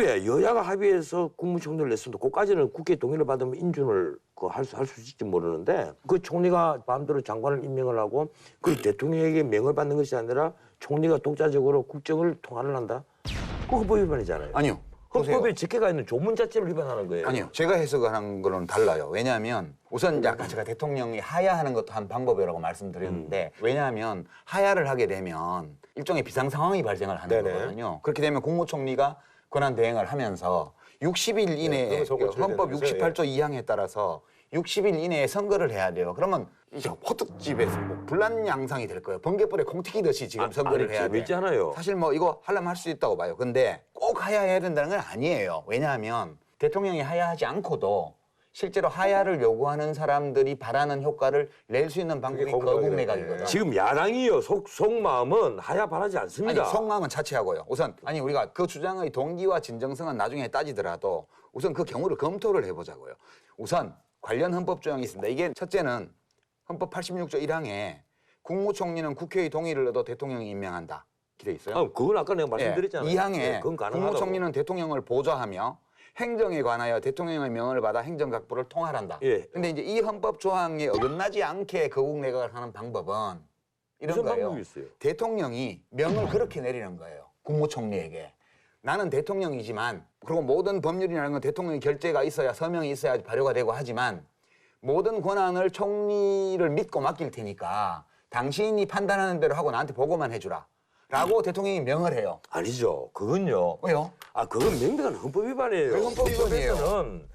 헌법에 여야가 합의해서 국무총리를 냈습니다. 그까지는 국회 동의를 받으면 인준을 할 수 있을지 모르는데 그 총리가 마음대로 장관을 임명을 하고 그 대통령에게 명을 받는 것이 아니라 총리가 독자적으로 국정을 통할을 한다. 그 헌법 위반이잖아요. 아니요. 헌법에 적혀가 있는 조문 자체를 위반하는 거예요. 아니요. 제가 해석하는 거는 달라요. 왜냐하면 우선 이제 아까 제가 대통령이 하야하는 것도 한 방법이라고 말씀드렸는데 왜냐하면 하야를 하게 되면 일종의 비상 상황이 발생을 하는 네네. 거거든요. 그렇게 되면 국무총리가 권한 대행을 하면서 60일 이내에 그거 헌법 되는 거죠. 68조 2항에 따라서 60일 이내에 선거를 해야 돼요. 그러면 이제 호떡집에서 뭐 불난 양상이 될 거예요. 번개불에 콩 튀기듯이 지금 선거를 해야 돼. 재밌잖아요. 사실 뭐 이거 하려면 할 수 있다고 봐요. 근데 꼭 하야해야 된다는 건 아니에요. 왜냐하면 대통령이 하야하지 않고도 실제로 하야를 요구하는 사람들이 바라는 효과를 낼 수 있는 방법이 거국내각이거든. 지금 야당이요 속마음은 하야 바라지 않습니다. 아니 속마음은 차치하고요. 우선 아니 우리가 그 주장의 동기와 진정성은 나중에 따지더라도 우선 그 경우를 검토를 해보자고요. 우선 관련 헌법 조항이 있습니다. 이게 첫째는 헌법 86조 1항에 국무총리는 국회의 동의를 얻어 대통령이 임명한다. 돼 있어요. 그건 아까 내가 말씀드렸잖아요. 2항에 그건 가능하다고. 국무총리는 대통령을 보좌하며 행정에 관하여 대통령의 명을 받아 행정각부를 통할한다. 예. 근데 이제 이 헌법 조항에 어긋나지 않게 거국내각을 하는 방법은 이런 무슨 거예요. 방법이 있어요? 대통령이 명을 그렇게 내리는 거예요. 국무총리에게. 나는 대통령이지만 그리고 모든 법률이라는 건 대통령의 결재가 있어야 서명이 있어야 발효가 되고 하지만 모든 권한을 총리를 믿고 맡길 테니까 당신이 판단하는 대로 하고 나한테 보고만 해주라. 라고 대통령이 명을 해요. 아니죠. 그건요. 왜요? 그건 명백한 헌법 위반이에요. 왜 헌법 위반이에요? 헌법에서는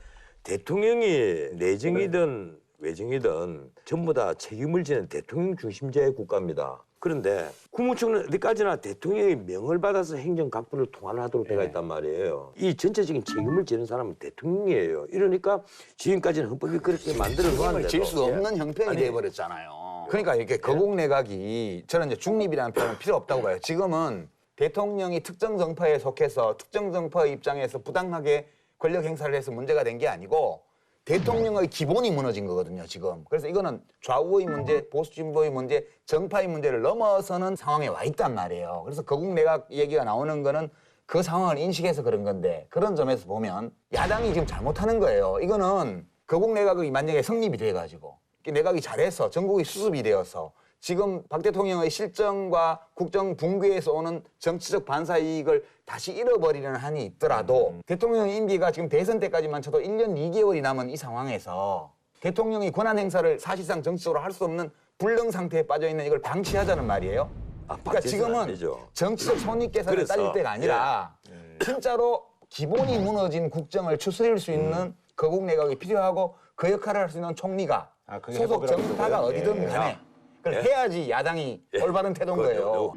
대통령이 내정이든 외정이든 전부 다 책임을 지는 대통령 중심제의 국가입니다. 그런데 국무총리는 어디까지나 대통령의 명을 받아서 행정각부를 통할하도록 되어 있단 말이에요. 이 전체적인 책임을 지는 사람은 대통령이에요. 이러니까 지금까지는 헌법이 그렇게 만들어 놓았는데도 질 수 없는 형편이 아니, 돼버렸잖아요. 그러니까 이렇게 거국내각이 저는 이제 중립이라는 표현은 필요 없다고 봐요. 지금은 대통령이 특정 정파에 속해서 특정 정파의 입장에서 부당하게 권력 행사를 해서 문제가 된 게 아니고 대통령의 기본이 무너진 거거든요, 지금. 그래서 이거는 좌우의 문제, 보수 진보의 문제, 정파의 문제를 넘어서는 상황에 와 있단 말이에요. 그래서 거국내각 얘기가 나오는 거는 그 상황을 인식해서 그런 건데 그런 점에서 보면 야당이 지금 잘못하는 거예요. 이거는 거국내각이 만약에 성립이 돼가지고 내각이 잘해서 전국이 수습이 되어서 지금 박 대통령의 실정과 국정 붕괴에서 오는 정치적 반사 이익을 다시 잃어버리려는 한이 있더라도 대통령 임기가 지금 대선 때까지만 쳐도 1년 2개월이 남은 이 상황에서 대통령이 권한 행사를 사실상 정치적으로 할 수 없는 불능 상태에 빠져 있는 이걸 방치하자는 말이에요. 그러니까 지금은 정치적 손익계산을 따질 때가 아니라 진짜로 기본이 무너진 국정을 추스릴 수 있는 거국내각이 필요하고 그 역할을 할 수 있는 총리가 소속 정파가 어디든 간에 그걸 해야지 야당이 올바른 태도인 거예요.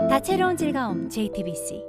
다채로운 즐거움 JTBC